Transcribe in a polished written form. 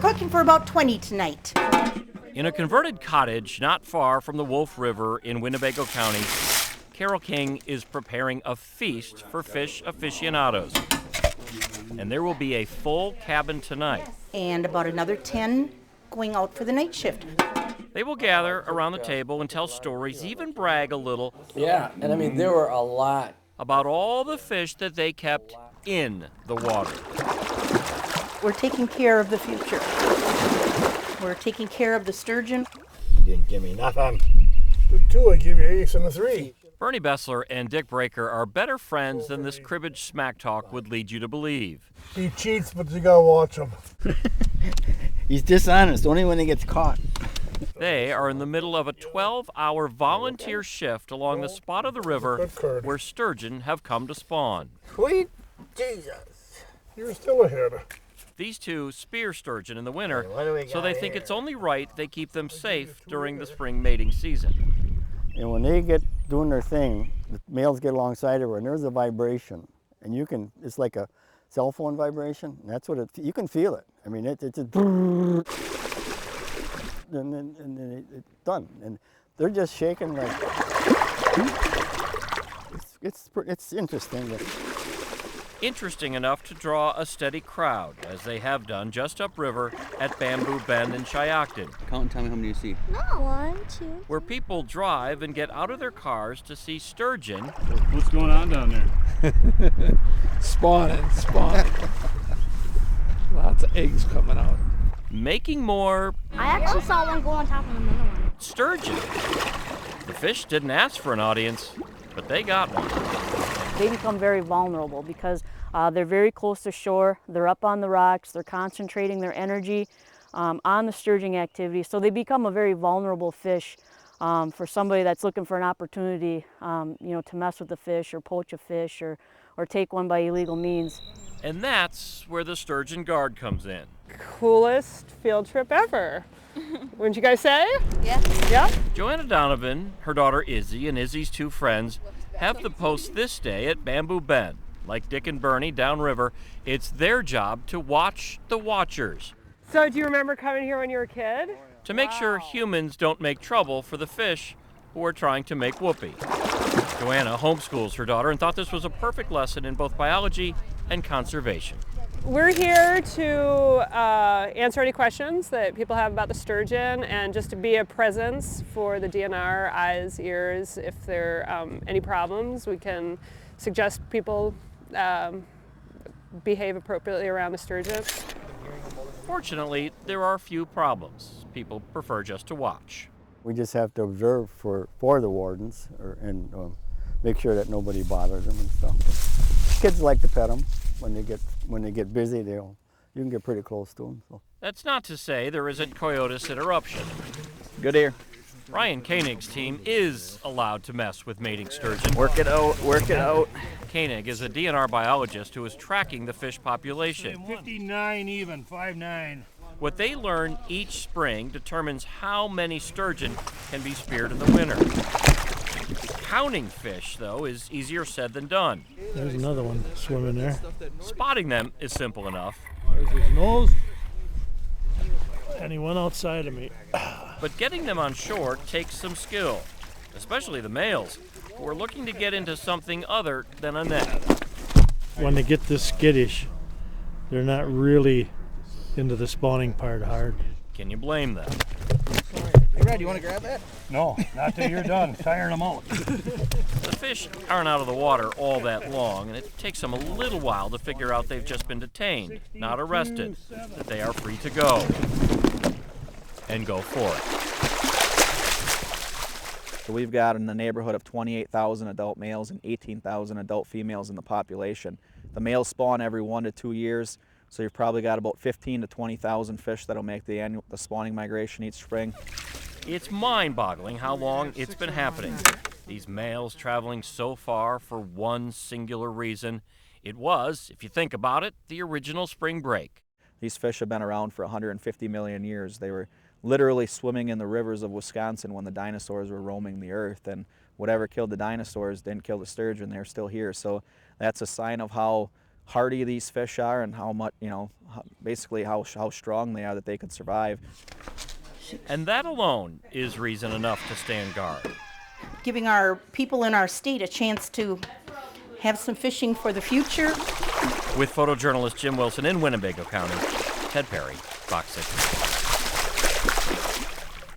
cooking for about 20 tonight. In a converted cottage not far from the Wolf River in Winnebago County, Carol King is preparing a feast for fish aficionados. And there will be a full cabin tonight. And about another 10 going out for the night shift. They will gather around the table and tell stories, even brag a little. Yeah, and I mean, there were a lot. About all the fish that they kept in the water. We're taking care of the future. We're taking care of the sturgeon. You didn't give me nothing. The 2, I give you ace and a 3. Bernie Bessler and Dick Breaker are better friends than this cribbage smack talk would lead you to believe. He cheats, but you gotta watch him. He's dishonest, only when he gets caught. They are in the middle of a 12-hour volunteer shift along the spot of the river where sturgeon have come to spawn. Sweet Jesus. You're still ahead. These two spear sturgeon in the winter, so they think it's only right they keep them safe during the spring mating season. And when they get doing their thing, the males get alongside of her, and there's a vibration. And you can, it's like a cell phone vibration. And that's what it, you can feel it. I mean, it's just, and then it's done. And they're just shaking like, it's interesting. But Interesting enough to draw a steady crowd, as they have done just upriver at Bamboo Bend in Shiocton. Count and tell me how many you see. No, 1, 2. Where people drive and get out of their cars to see sturgeon. What's going on down there? Spawning. Lots of eggs coming out. Making more I actually saw one go on top of another one. sturgeon. The fish didn't ask for an audience, but they got one. They become very vulnerable because they're very close to shore, they're up on the rocks, they're concentrating their energy on the sturgeon activity, so they become a very vulnerable fish for somebody that's looking for an opportunity to mess with the fish or poach a fish or take one by illegal means. And that's where the sturgeon guard comes in. Coolest field trip ever. Wouldn't you guys say? Yeah. Yeah? Joanna Donovan, her daughter Izzy, and Izzy's 2 friends have the post this day at Bamboo Bend. Like Dick and Bernie downriver, it's their job to watch the watchers. So do you remember coming here when you were a kid? To make sure humans don't make trouble for the fish who are trying to make whoopee. Joanna homeschools her daughter and thought this was a perfect lesson in both biology and conservation. We're here to answer any questions that people have about the sturgeon and just to be a presence for the DNR, eyes, ears. If there are any problems, we can suggest people behave appropriately around the sturgeon. Fortunately, there are few problems. People prefer just to watch. we just have to observe for the wardens and make sure that nobody bothers them and stuff. Kids like to pet them. When they get busy, you can get pretty close to them. So. That's not to say there isn't coitus interruption. Good ear. Ryan Koenig's team is allowed to mess with mating sturgeon. Work it out, work it out. Koenig is a DNR biologist who is tracking the fish population. 59 even, 5'9". What they learn each spring determines how many sturgeon can be speared in the winter. Counting fish, though, is easier said than done. There's another one swimming there. Spotting them is simple enough. There's his nose. And he went outside of me. But getting them on shore takes some skill, especially the males, who are looking to get into something other than a net. When they get this skittish, they're not really into the spawning part hard. Can you blame them? Hey, Red, you want to grab that? No, not till you're done tiring them out. The fish aren't out of the water all that long, and it takes them a little while to figure out they've just been detained, not arrested, that they are free to go. And go for it. So we've got in the neighborhood of 28,000 adult males and 18,000 adult females in the population. The males spawn every 1 to 2 years, so you've probably got about 15 to 20,000 fish that'll make the spawning migration each spring. It's mind-boggling how long it's been happening. These males traveling so far for one singular reason. It was, if you think about it, the original spring break. These fish have been around for 150 million years. They were literally swimming in the rivers of Wisconsin when the dinosaurs were roaming the earth, and whatever killed the dinosaurs didn't kill the sturgeon. They're still here. So that's a sign of how hardy these fish are and how much, basically how strong they are that they could survive. And that alone is reason enough to stand guard. Giving our people in our state a chance to have some fishing for the future. With photojournalist Jim Wilson in Winnebago County, Ted Perry, Fox 6 News.